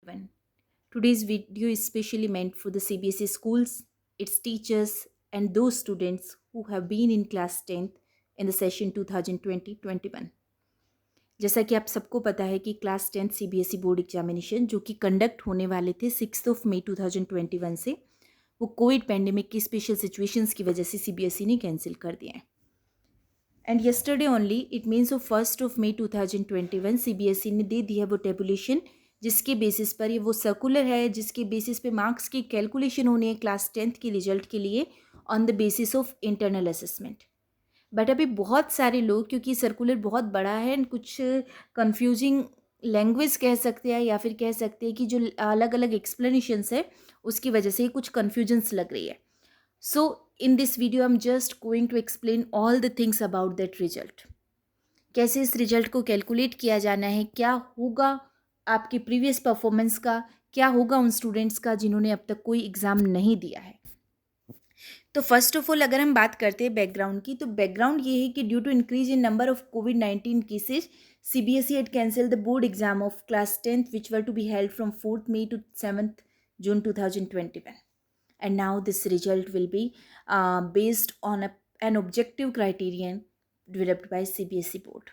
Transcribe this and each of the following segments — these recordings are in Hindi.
One. Today's video is specially meant for the CBSE schools, its teachers, and those students who have been in class 10th in the session 2020-21. जैसा कि आप सबको पता है कि class 10th CBSE board examination जो कि कंडक्ट होने वाले थे 6 मई 2021 से, वो कोविड पैंडेमिक की स्पेशल सिचुएशंस की वजह से CBSE ने कैंसिल कर दिए हैं. And yesterday only it means of 1 मई 2021 CBSE ने दे दिया वो टेबुलेशन जिसके बेसिस पर ये वो सर्कुलर है जिसके बेसिस पे मार्क्स की कैलकुलेशन होनी है क्लास 10th के रिजल्ट के लिए on the basis of internal assessment. But अभी बहुत सारे लोग क्योंकि सर्कुलर बहुत बड़ा है एंड कुछ कंफ्यूजिंग लैंग्वेज कह सकते हैं या फिर कह सकते हैं कि जो अलग अलग एक्सप्लेनेशंस है उसकी वजह से कुछ कन्फ्यूजन्स लग रही है. So in this video I'm just going to explain all the things about that result. कैसे इस रिजल्ट को कैलकुलेट किया जाना है, क्या होगा आपके प्रीवियस परफॉर्मेंस का, क्या होगा उन स्टूडेंट्स का जिन्होंने अब तक कोई एग्ज़ाम नहीं दिया है. तो फर्स्ट ऑफ ऑल अगर हम बात करते हैं बैकग्राउंड की, तो बैकग्राउंड ये है कि due to increase in number of कोविड-19 cases CBSE had cancelled the board exam of class 10th which were to be held from 4th May to 7th June 2021. And now this result will be based on an objective criterion developed by CBSE board.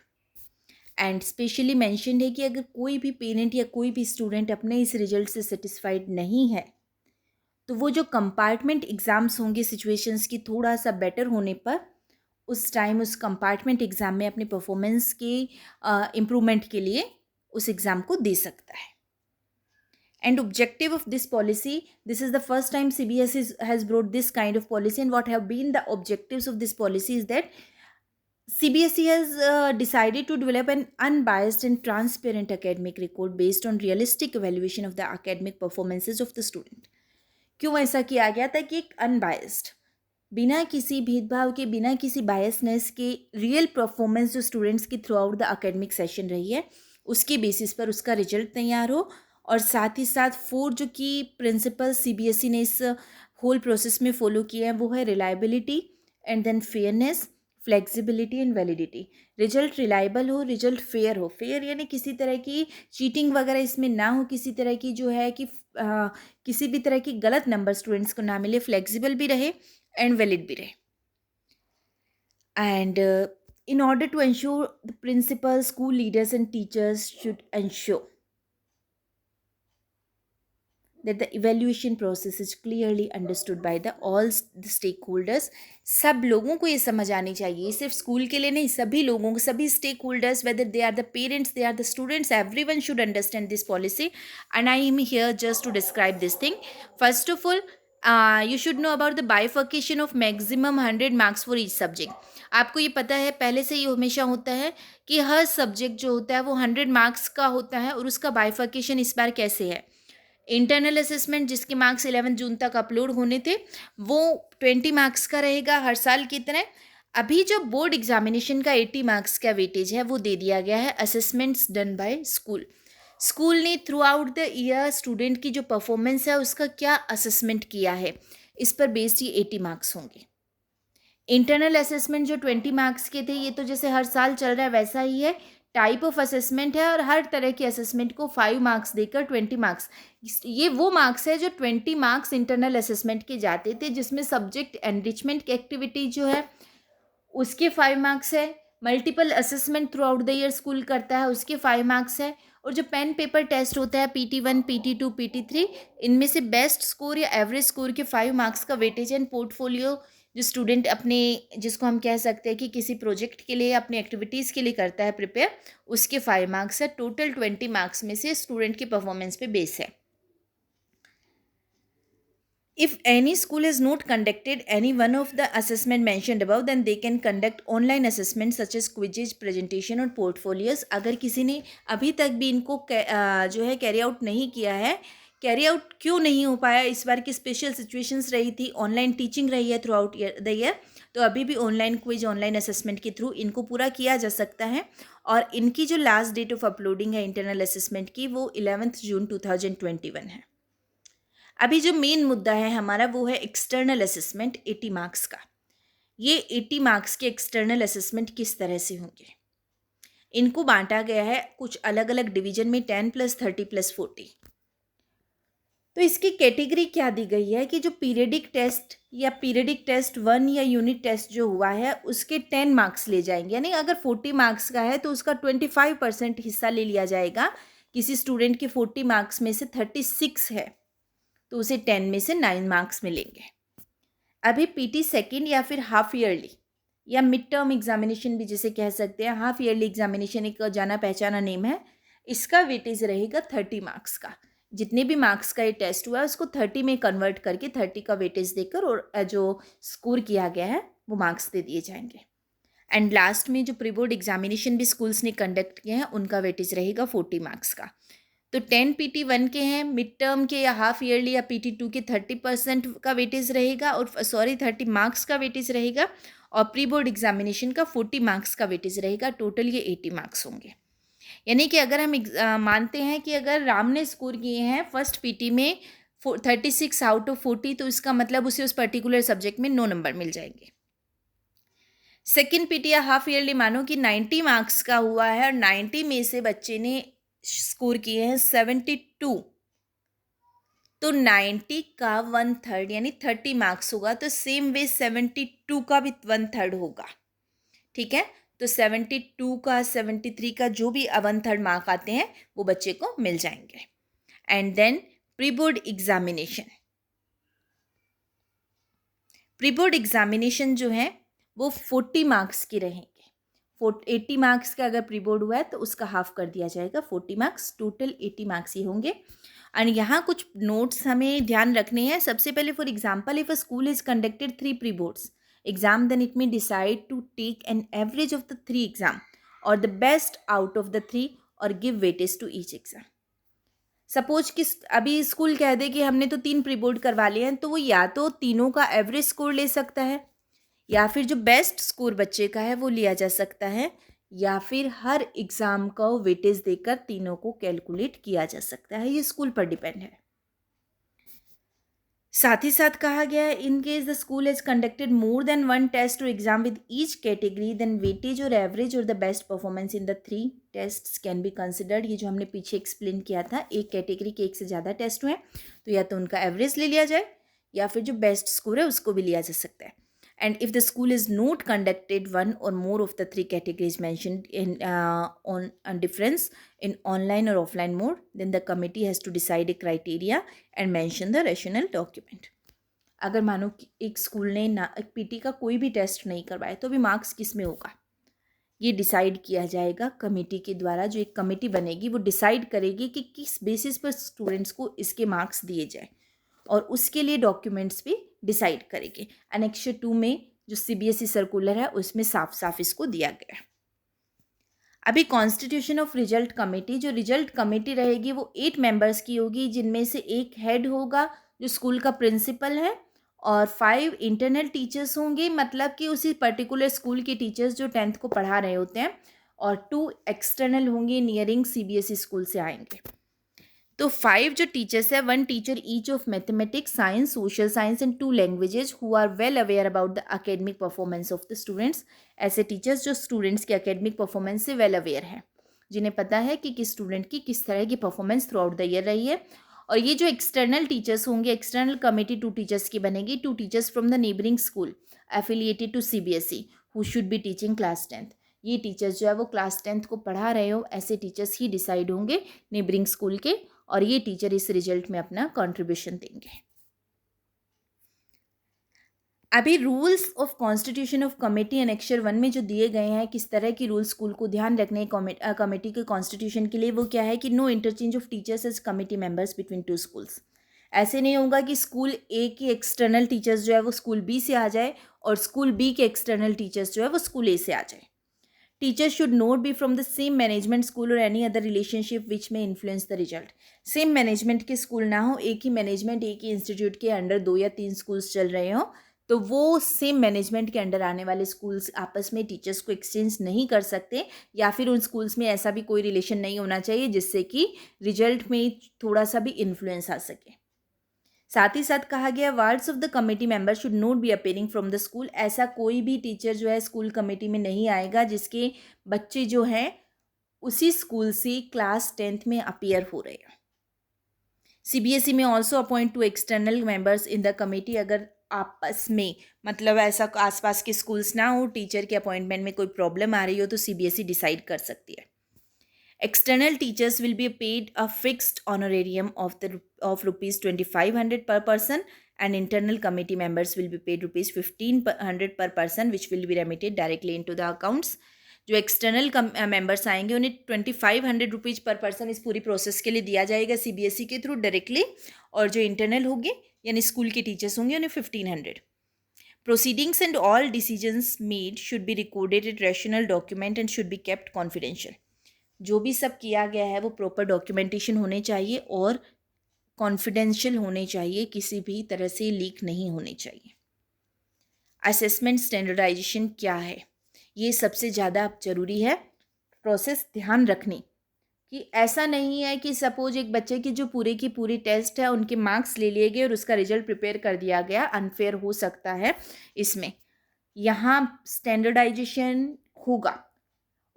And specially mentioned है कि अगर कोई भी पेरेंट या कोई भी स्टूडेंट अपने इस रिजल्ट से सेटिस्फाइड नहीं है तो वो जो कंपार्टमेंट एग्ज़ाम्स होंगे सिचुएशंस की थोड़ा सा बेटर होने पर उस टाइम उस कंपार्टमेंट एग्ज़ाम में अपने परफॉर्मेंस के इम्प्रूवमेंट के लिए उस एग्ज़ाम को दे सकता है. And objective of this policy, this is the first time CBSE has brought this kind of policy, and what have been the objectives of this policy is that CBSE has decided to develop an unbiased and transparent academic record based on realistic evaluation of the academic performances of the student. क्यों ऐसा किया गया था कि एक अनबायस्ड, बिना किसी भेदभाव के, बिना किसी बायसनेस के रियल परफॉर्मेंस जो स्टूडेंट्स की through out the academic session रही है उसके बेसिस पर उसका रिजल्ट तैयार हो. और साथ ही साथ 4 जो कि प्रिंसिपल CBSE ने इस होल प्रोसेस में फॉलो किए हैं वो है reliability and then fairness, flexibility and validity. Result reliable हो, रिजल्ट फेयर हो. फेयर यानी किसी तरह की चीटिंग वगैरह इसमें ना हो, किसी तरह की जो है कि किसी भी तरह की गलत नंबर स्टूडेंट्स को ना मिले, फ्लेक्सिबल भी रहे एंड वैलिड भी रहे. And in order to ensure the principals, school leaders and teachers should ensure that the evaluation process is clearly understood by all the stakeholders. सब लोगों को ये समझ आनी चाहिए, सिर्फ स्कूल के लिए नहीं, सभी लोगों को, सभी stakeholders, whether they are the parents, they are the students, everyone should understand this policy. And I am here just to describe this thing. First of all, you should know about the bifurcation of maximum 100 marks for each subject. आपको ये पता है, पहले से ये हमेशा होता है कि हर सब्जेक्ट जो होता है वो 100 मार्क्स का होता है. और उसका बाइफर्केशन इस बार कैसे है, इंटरनल असेसमेंट जिसके मार्क्स 11 जून तक अपलोड होने थे वो 20 मार्क्स का रहेगा हर साल की तरह. अभी जो बोर्ड एग्जामिनेशन का 80 मार्क्स का वेटेज है वो दे दिया गया है assessments done by school. School ने throughout the year student की जो परफॉर्मेंस है उसका क्या असेसमेंट किया है इस पर बेस्ड ये 80 मार्क्स होंगे. इंटरनल असेसमेंट जो 20 मार्क्स के थे ये तो जैसे हर साल चल रहा है वैसा ही है, टाइप ऑफ असेसमेंट है. और हर तरह के असेसमेंट को 5 मार्क्स देकर 20 मार्क्स, ये वो मार्क्स है जो 20 मार्क्स इंटरनल असेसमेंट के जाते थे जिसमें सब्जेक्ट एनरिचमेंट की एक्टिविटी जो है उसके 5 मार्क्स है. Multiple assessment through out the year school करता है उसके 5 मार्क्स है. और जो पेन पेपर टेस्ट होता है PT1, PT2, PT3, इनमें से बेस्ट स्कोर या एवरेज स्कोर के 5 मार्क्स का वेटेज एंड पोर्टफोलियो जो स्टूडेंट अपने, जिसको हम कह सकते हैं कि किसी प्रोजेक्ट के लिए, अपनी एक्टिविटीज़ के लिए करता है प्रिपेयर, उसके 5 मार्क्स है. टोटल 20 मार्क्स में से स्टूडेंट के परफॉर्मेंस पे बेस है. If any school has not conducted any one of the assessment mentioned above, then they can conduct online assessment such as quizzes, presentation और portfolios. अगर किसी ने अभी तक भी इनको जो है कैरी आउट नहीं किया है, कैरी आउट क्यों नहीं हो पाया, इस बार की स्पेशल सिचुएशंस रही थी, ऑनलाइन टीचिंग रही है थ्रू आउट द ईयर, तो अभी भी ऑनलाइन क्विज, ऑनलाइन असेसमेंट के थ्रू इनको पूरा किया जा सकता है. और इनकी जो लास्ट डेट ऑफ अपलोडिंग है इंटरनल असेसमेंट की वो 11 जून 2021 है. अभी जो मेन मुद्दा है हमारा वो है एक्सटर्नल असेसमेंट 80 मार्क्स का. ये 80 मार्क्स के एक्सटर्नल असेसमेंट किस तरह से होंगे, इनको बांटा गया है कुछ अलग अलग डिवीजन में 10 + 30 + 40. तो इसकी कैटेगरी क्या दी गई है कि जो पीरियडिक टेस्ट या पीरियडिक टेस्ट 1 या यूनिट टेस्ट जो हुआ है उसके 10 मार्क्स ले जाएंगे, यानी अगर 40 मार्क्स का है तो उसका 25% हिस्सा ले लिया जाएगा। किसी स्टूडेंट के 40 मार्क्स में से 36 है तो उसे 10 में से 9 मार्क्स मिलेंगे। अभी पीटी सेकेंड या फिर हाफ ईयरली या मिड टर्म एग्जामिनेशन भी जिसे कह सकते हैं, हाफ ईयरली एग्जामिनेशन एक जाना पहचाना नेम है, इसका वेटेज रहेगा 30 मार्क्स का। जितने भी मार्क्स का ये टेस्ट हुआ है उसको 30 में कन्वर्ट करके 30 का वेटेज देकर और जो स्कोर किया गया है वो मार्क्स दे दिए जाएंगे। एंड लास्ट में जो प्री बोर्ड एग्जामिनेशन भी स्कूल्स ने कंडक्ट किए हैं उनका वेटेज रहेगा 40 मार्क्स का। तो 10 PT1 के हैं, मिड टर्म के या हाफ ईयरली या PT2 के 30% का वेटेज रहेगा और 30 मार्क्स का वेटेज रहेगा, और प्री बोर्ड एग्जामिनेशन का 40 मार्क्स का वेटेज रहेगा। टोटल ये 80 मार्क्स होंगे। यानी कि अगर हम मानते हैं कि अगर राम ने स्कोर किए हैं फर्स्ट PT में 36 आउट ऑफ 40, तो इसका मतलब उसे उस पर्टिकुलर सब्जेक्ट में 9 नंबर मिल जाएंगे। सेकेंड PT या हाफ ईयरली मानो कि 90 मार्क्स का हुआ है और 90 में से बच्चे ने स्कोर किए हैं 72, तो 90 का 1/3 यानी 30 मार्क्स होगा। तो सेम वे 72 का भी 1/3 होगा। ठीक है, तो 72 का 73 का जो भी 1/3 मार्क आते हैं वो बच्चे को मिल जाएंगे। And then pre board examination, pre board examination जो है वो 40 मार्क्स की रहेंगे। 80 मार्क्स का अगर प्री बोर्ड हुआ है तो उसका हाफ कर दिया जाएगा, 40 मार्क्स, टोटल 80 मार्क्स ही होंगे। एंड यहाँ कुछ नोट्स हमें ध्यान रखने हैं। सबसे पहले, for example, if a school is conducted 3 pre boards exam, then it may decide to take an average of the 3 exam or the best out of the 3 or give weightage to each exam. Suppose कि अभी स्कूल कह दे कि हमने तो 3 प्री बोर्ड करवा लिए हैं, तो वो या तो तीनों का एवरेज स्कोर ले सकता है या फिर जो बेस्ट स्कोर बच्चे का है वो लिया जा सकता है, या फिर हर एग्ज़ाम का वेटेज देकर तीनों को कैलकुलेट किया जा सकता है। ये स्कूल पर डिपेंड है। साथ ही साथ कहा गया है, in case the school has conducted more than 1 test और exam with each category, then weightage और एवरेज और the best performance in the 3 tests can be considered. ये जो हमने पीछे एक्सप्लेन किया था, एक कैटेगरी के एक से ज़्यादा टेस्ट हुए तो या तो उनका एवरेज ले लिया जाए या फिर जो बेस्ट स्कोर है उसको भी लिया जा सकता है। And if the school is not conducted one or more of the 3 categories mentioned in on difference in online or offline mode, then the committee has to decide a criteria and mention the rational document. अगर मानो कि एक स्कूल ने ना PT का कोई भी टेस्ट नहीं करवाया तो भी मार्क्स किस में होगा, ये डिसाइड किया जाएगा कमेटी के द्वारा। जो एक कमेटी बनेगी वो डिसाइड करेगी कि किस बेसिस पर स्टूडेंट्स को इसके मार्क्स दिए जाए और उसके लिए डॉक्यूमेंट्स भी डिसाइड करेंगे। एनेक्सर 2 में जो CBSE सर्कुलर है उसमें साफ साफ इसको दिया गया है। अभी कॉन्स्टिट्यूशन ऑफ रिजल्ट कमेटी, जो रिजल्ट कमेटी रहेगी वो 8 मेंबर्स की होगी, जिनमें से एक हेड होगा जो स्कूल का प्रिंसिपल है और 5 इंटरनल टीचर्स होंगे, मतलब कि उसी पर्टिकुलर स्कूल के टीचर्स जो 10th को पढ़ा रहे होते हैं, और 2 एक्सटर्नल होंगे, नियरिंग CBSE स्कूल से आएंगे। तो 5 जो टीचर्स है, 1 teacher each of mathematics, science, social science and 2 languages who are well aware about the academic performance of the students. ऐसे टीचर्स जो स्टूडेंट्स के एकेडमिक परफॉर्मेंस से वेल अवेयर हैं, जिन्हें पता है कि किस स्टूडेंट की किस तरह की performance throughout the year रही है। और ये जो एक्सटर्नल टीचर्स होंगे, एक्सटर्नल कमेटी 2 टीचर्स की बनेगी, 2 teachers from the neighbouring school affiliated to CBSE who should be teaching class 10th। ये टीचर्स जो है वो क्लास 10th को पढ़ा रहे हो, ऐसे टीचर्स ही डिसाइड होंगे नेबरिंग स्कूल के, और ये टीचर इस रिजल्ट में अपना कंट्रीब्यूशन देंगे। अभी rules of constitution of committee annexure 1 में जो दिए गए हैं, किस तरह की रूल्स स्कूल को ध्यान रखने कमेटी के कॉन्स्टिट्यूशन के लिए, वो क्या है कि no interchange of teachers as committee members between 2 schools. ऐसे नहीं होगा कि स्कूल A की एक्सटर्नल टीचर्स जो है वो स्कूल B से आ जाए और स्कूल B के एक्सटर्नल टीचर्स जो है वो स्कूल A से आ जाए। Teachers should not be from the same management school or any other relationship which may influence the result. Same management के स्कूल ना हो, एक ही मैनेजमेंट एक ही इंस्टीट्यूट के अंडर 2 या 3 स्कूल्स चल रहे हो, तो वो सेम मैनेजमेंट के अंडर आने वाले स्कूल्स आपस में टीचर्स को एक्सचेंज नहीं कर सकते, या फिर उन स्कूल्स में ऐसा भी कोई रिलेशन नहीं होना चाहिए जिससे कि रिजल्ट में थोड़ा सा भी इन्फ्लुएंस आ सके। साथ ही साथ कहा गया, wards of the committee member should not be appearing from the school. ऐसा कोई भी टीचर जो है स्कूल कमेटी में नहीं आएगा जिसके बच्चे जो हैं उसी स्कूल से क्लास 10th में अपीयर हो रहे हैं। CBSE में also upon two external members in the committee. अगर आपस में मतलब ऐसा आसपास के स्कूल्स ना हो, टीचर के अपॉइंटमेंट में कोई प्रॉब्लम आ रही हो, तो CBSE डिसाइड कर सकती है। External teachers will be paid a fixed honorarium of rupees 2500 per person, and internal committee members will be paid rupees 1500 per person, which will be remitted directly into the accounts. जो एक्सटर्नल मेंबर्स आएंगे उन्हें 2500 रुपीज़ पर पर्सन इस पूरी प्रोसेस के लिए दिया जाएगा CBSE के थ्रू डायरेक्टली, और जो इंटरनल होंगे यानी स्कूल के टीचर्स होंगे उन्हें 1500। Proceedings and all decisions made should be recorded in rational document and should be kept confidential. जो भी सब किया गया है वो प्रॉपर डॉक्यूमेंटेशन होने चाहिए और कॉन्फिडेंशियल होने चाहिए, किसी भी तरह से लीक नहीं होने चाहिए। असेसमेंट स्टैंडर्डाइजेशन क्या है, ये सबसे ज़्यादा ज़रूरी है प्रोसेस ध्यान रखनी, कि ऐसा नहीं है कि सपोज एक बच्चे की जो पूरी की पूरी टेस्ट है उनके मार्क्स ले लिए गए और उसका रिजल्ट प्रिपेयर कर दिया गया, अनफेयर हो सकता है इसमें। यहाँ स्टैंडर्डाइजेशन होगा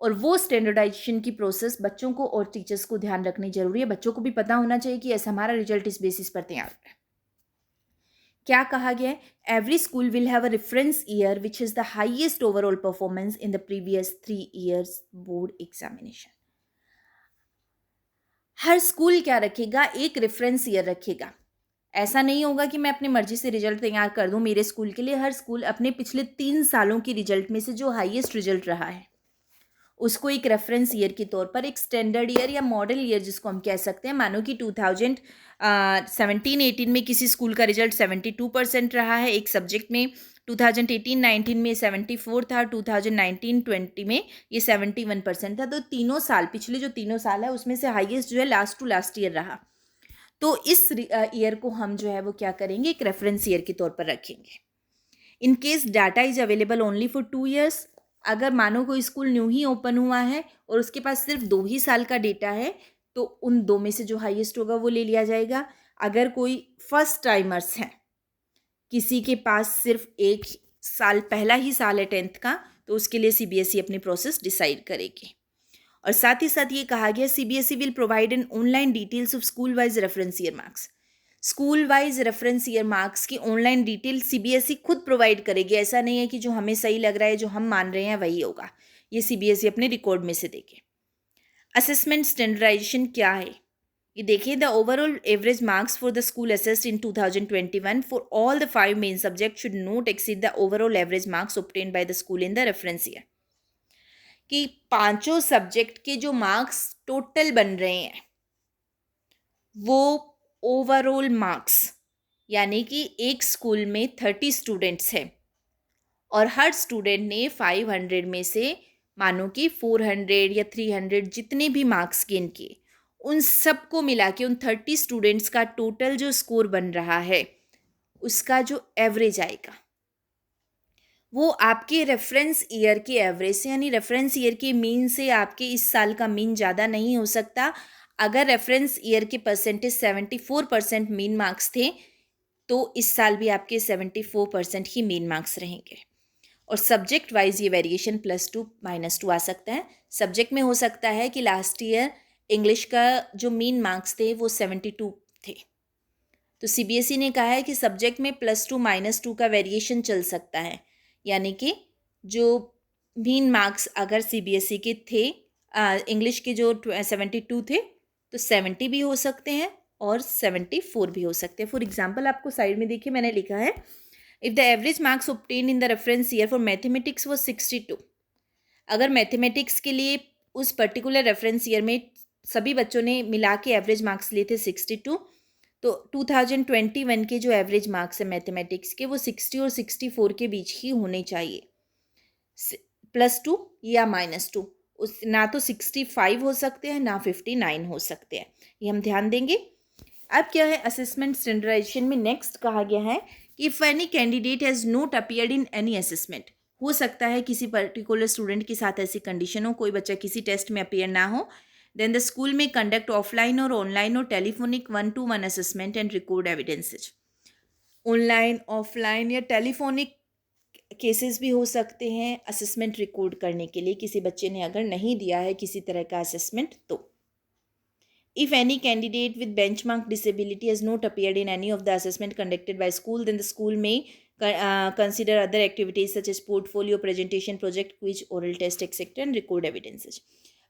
और वो स्टैंडर्डाइजेशन की प्रोसेस बच्चों को और टीचर्स को ध्यान रखनी जरूरी है। बच्चों को भी पता होना चाहिए कि ऐसा हमारा रिजल्ट इस बेसिस पर तैयार है। क्या कहा गया है? Every school will have a reference year which is the highest overall performance in the previous 3 years board examination. Her school क्या रखेगा? एक रेफरेंस ईयर रखेगा। ऐसा नहीं होगा कि मैं अपनी मर्जी से रिजल्ट तैयार कर दूं मेरे स्कूल के लिए। हर स्कूल अपने पिछले 3 सालों की रिजल्ट में से जो हाईएस्ट रिजल्ट रहा है उसको एक रेफरेंस ईयर के तौर पर, एक स्टैंडर्ड ईयर या मॉडल ईयर जिसको हम कह सकते हैं, मानो कि 2017-18 में किसी स्कूल का रिजल्ट 72% रहा है एक सब्जेक्ट में, 2018-19 में 74 था, 2019-20 में ये 71% था। तो तीनों साल, पिछले जो तीनों साल है उसमें से हाईएस्ट जो है लास्ट टू लास्ट ईयर रहा। तो इस ईयर को हम जो है वो क्या करेंगे, एक रेफरेंस ईयर के तौर पर रखेंगे। In case data is available only for 2 years, अगर मानो कोई स्कूल न्यू ही ओपन हुआ है और उसके पास सिर्फ 2 ही साल का डेटा है तो उन 2 में से जो हाईएस्ट होगा वो ले लिया जाएगा। अगर कोई फर्स्ट टाइमर्स हैं, किसी के पास सिर्फ 1 साल, पहला ही साल है 10th का, तो उसके लिए CBSE अपनी प्रोसेस डिसाइड करेगी। और साथ ही साथ ये कहा गया CBSE will provide an online details of school wise reference year marks. School wise reference year marks की ऑनलाइन डिटेल CBSE खुद प्रोवाइड करेगी। ऐसा नहीं है कि जो हमें सही लग रहा है, जो हम मान रहे हैं वही होगा, ये CBSE अपने रिकॉर्ड में से देखे। असेसमेंट स्टैंडर्डाइजेशन क्या है ये देखिए। The overall average marks for the school assessed in 2021 for all the 5 main subject should not exceed the overall average marks obtained by the school in the reference year. कि पांचों सब्जेक्ट के जो मार्क्स टोटल बन रहे हैं वो ओवरऑल मार्क्स, यानी कि एक स्कूल में 30 स्टूडेंट्स हैं और हर स्टूडेंट ने 500 में से मानो कि 400 या 300 जितने भी मार्क्स गेन किए, उन सबको मिला के उन 30 स्टूडेंट्स का टोटल जो स्कोर बन रहा है उसका जो एवरेज आएगा वो आपके रेफरेंस ईयर के एवरेज से, यानी रेफरेंस ईयर के मीन से आपके इस साल का मीन ज़्यादा नहीं हो सकता। अगर रेफरेंस ईयर के परसेंटेज 74% मीन मार्क्स थे तो इस साल भी आपके 74% ही मीन मार्क्स रहेंगे। और सब्जेक्ट वाइज ये वेरिएशन +2 -2 आ सकता है। सब्जेक्ट में हो सकता है कि लास्ट ईयर इंग्लिश का जो मीन मार्क्स थे वो 72 थे, तो CBSE ने कहा है कि सब्जेक्ट में +2 -2 का वेरिएशन चल सकता है, यानी कि जो मीन मार्क्स अगर CBSE के थे इंग्लिश के जो 72 थे तो 70 भी हो सकते हैं और 74 भी हो सकते हैं। फॉर एग्जाम्पल आपको साइड में देखिए मैंने लिखा है, if the average marks obtain in the reference year for mathematics वो 62। अगर मैथमेटिक्स के लिए उस पर्टिकुलर रेफरेंस ईयर में सभी बच्चों ने मिला के एवरेज मार्क्स लिए थे 62, तो 2021 के जो एवरेज मार्क्स है मैथमेटिक्स के वो 60 और 64 के बीच ही होने चाहिए, +2 या -2। उस ना तो 65 हो सकते हैं ना 59 हो सकते हैं, ये हम ध्यान देंगे। अब क्या है असेसमेंट स्टैंडर्डाइजेशन में नेक्स्ट कहा गया है कि if any candidate has not appeared in any assessment, हो सकता है किसी पर्टिकुलर स्टूडेंट के साथ ऐसी कंडीशन हो, कोई बच्चा किसी टेस्ट में अपीयर ना हो, then the school may conduct offline or online or telephonic 1-to-1 assessment and record evidences। Online, offline या टेलीफोनिक केसेस भी हो सकते हैं असेसमेंट रिकॉर्ड करने के लिए, किसी बच्चे ने अगर नहीं दिया है किसी तरह का असेसमेंट तो। If any candidate with benchmark disability has not appeared in any of the assessment conducted by school, then the school may consider other activities such as portfolio, presentation, project, quiz, oral test, etc. and record evidences.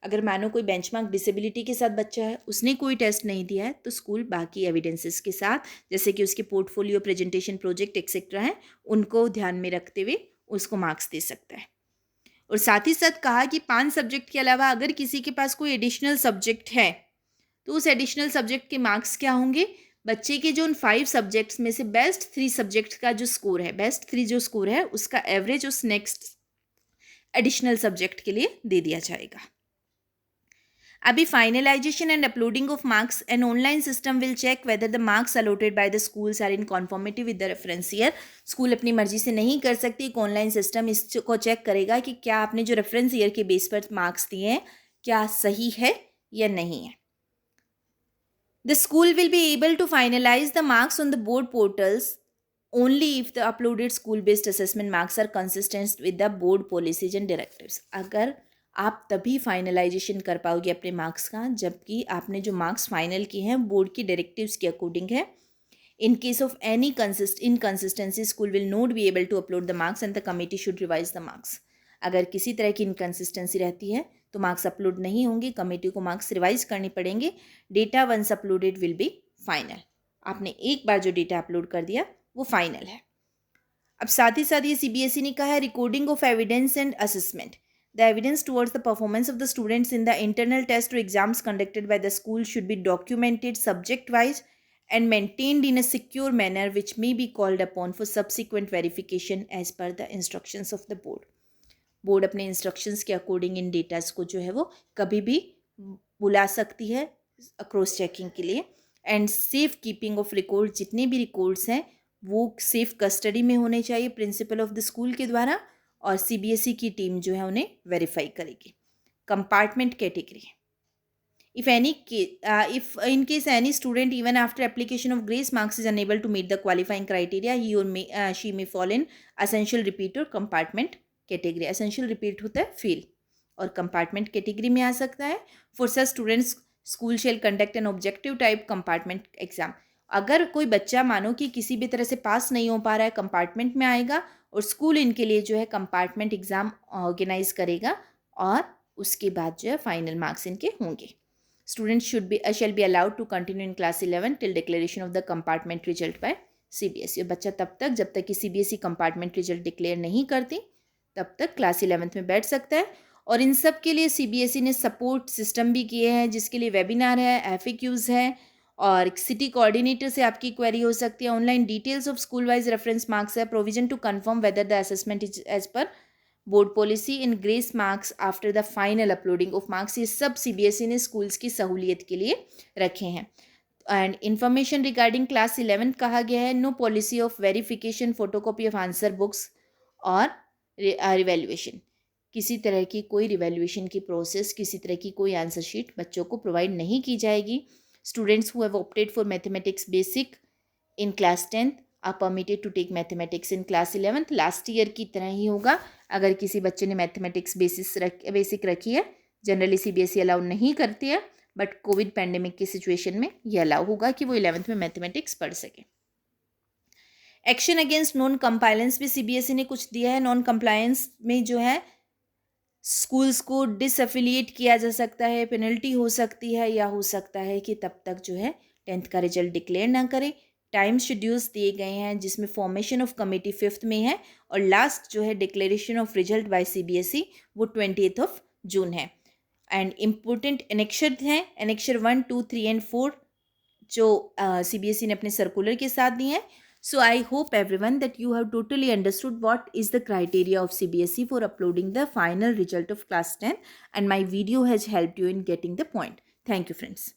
अगर मानो कोई बेंचमार्क डिसेबिलिटी के साथ बच्चा है, उसने कोई टेस्ट नहीं दिया है, तो स्कूल बाकी एविडेंसेस के साथ, जैसे कि उसके पोर्टफोलियो, प्रेजेंटेशन, प्रोजेक्ट एक्सेट्रा हैं, उनको ध्यान में रखते हुए उसको मार्क्स दे सकता है. और साथ ही साथ कहा कि 5 सब्जेक्ट के अलावा अगर किसी के पास कोई एडिशनल सब्जेक्ट है, तो उस एडिशनल सब्जेक्ट के मार्क्स क्या होंगे, बच्चे के जो उन 5 सब्जेक्ट्स में से बेस्ट 3 सब्जेक्ट का जो स्कोर है, बेस्ट 3 जो स्कोर है, उसका एवरेज उस नेक्स्ट एडिशनल सब्जेक्ट के लिए दे दिया जाएगा. अभी finalisation and uploading of marks, an online system will check whether the marks allotted by the schools are in conformity with the reference year. School अपनी मर्जी से नहीं कर सकती, एक ऑनलाइन सिस्टम इसको चेक करेगा कि क्या आपने जो रेफरेंस ईयर के बेस पर मार्क्स दिए हैं क्या सही है या नहीं है. The school will be able to finalize the marks on the board portals only if the uploaded school-based assessment marks are consistent with the board policies and directives. अगर आप तभी फाइनलाइजेशन कर पाओगे अपने मार्क्स का जबकि आपने जो मार्क्स फाइनल किए हैं बोर्ड की डायरेक्टिव्स के अकॉर्डिंग है. In case of any inconsistency school will not be able to upload the marks and the committee should revise the marks. अगर किसी तरह की इनकन्सिस्टेंसी रहती है तो मार्क्स अपलोड नहीं होंगे, कमेटी को मार्क्स रिवाइज करने पड़ेंगे. Data once uploaded will be final. आपने एक बार जो डेटा अपलोड कर दिया वो फाइनल है. अब साथ ही साथ ये सीबीएसई ने कहा है recording of evidence and assessment. The evidence towards the performance of the students in the internal test और exams conducted by the school should be documented subject wise and maintained in a secure manner which may be called upon for subsequent verification as per the instructions of the board. Board अपने इंस्ट्रक्शंस के अकॉर्डिंग इन डेटास को जो है वो कभी भी बुला सकती है क्रॉस चेकिंग के लिए. And safe keeping of record, जितने भी रिकॉर्ड्स हैं वो सेफ कस्टडी में होने चाहिए प्रिंसिपल ऑफ द स्कूल के द्वारा, और सीबीएसई की टीम जो है उन्हें वेरीफाई करेगी. Compartment category, if in case any student even after application of grace marks is unable to meet the qualifying criteria, he or she may fall in essential repeat or compartment category. essential repeat होता है फेल और compartment category में आ सकता है. for such students school shall conduct an objective type compartment exam. अगर कोई बच्चा मानो कि किसी भी तरह से पास नहीं हो पा रहा है, कंपार्टमेंट में आएगा और स्कूल इनके लिए जो है कंपार्टमेंट एग्जाम ऑर्गेनाइज करेगा और उसके बाद जो है फाइनल मार्क्स इनके होंगे. Students shall be allowed to continue in class 11 till declaration of the compartment result by CBSE. बच्चा तब तक जब तक कि CBSE compartment result डिक्लेयर नहीं करती तब तक क्लास 11th में बैठ सकता है. और इन सब के लिए CBSE ने सपोर्ट सिस्टम भी किए हैं जिसके लिए वेबिनार है, FAQs है और सिटी कोऑर्डिनेटर से आपकी क्वेरी हो सकती है. Online details of school wise reference marks है, provision to confirm whether the assessment is as per board policy in grace marks after the final uploading of marks. ये सब सीबीएसई ने स्कूल्स की सहूलियत के लिए रखे हैं. एंड इन्फॉर्मेशन रिगार्डिंग क्लास 11 कहा गया है no policy of verification, photocopy of answer books और रिवैल्यूएशन. किसी तरह की कोई रिवैल्यूएशन की प्रोसेस, किसी तरह की कोई आंसर शीट बच्चों को प्रोवाइड नहीं की जाएगी. Students who have opted for mathematics basic in class 10th are permitted to take mathematics in class 11th. Last year की तरह ही होगा. अगर किसी बच्चे ने मैथमेटिक्स बेसिक रखी है, जनरली सीबीएसई अलाउ नहीं करती है, बट कोविड पैंडेमिक की सिचुएशन में ये अलाउ होगा कि वो 11th में मैथमेटिक्स पढ़ सके. एक्शन अगेंस्ट नॉन कंप्लायंस भी सीबीएसई ने कुछ दिया है. नॉन कंप्लायंस में जो है स्कूल्स को डिसएफिलिएट किया जा सकता है, पेनल्टी हो सकती है, या हो सकता है कि तब तक जो है 10th का रिजल्ट डिक्लेयर ना करे. टाइम शेड्यूल्स दिए गए हैं जिसमें फॉर्मेशन ऑफ कमेटी 5th में है और लास्ट जो है declaration of result by CBSE वो 28th जून है. एंड इम्पोर्टेंट एनेक्शर हैं, एनेक्शर 1, 2, 3 एंड 4 जो सीबीएसई ने अपने सर्कुलर के साथ दिए हैं. So I hope everyone that you have totally understood what is the criteria of CBSE for uploading the final result of class 10 and my video has helped you in getting the point. Thank you friends.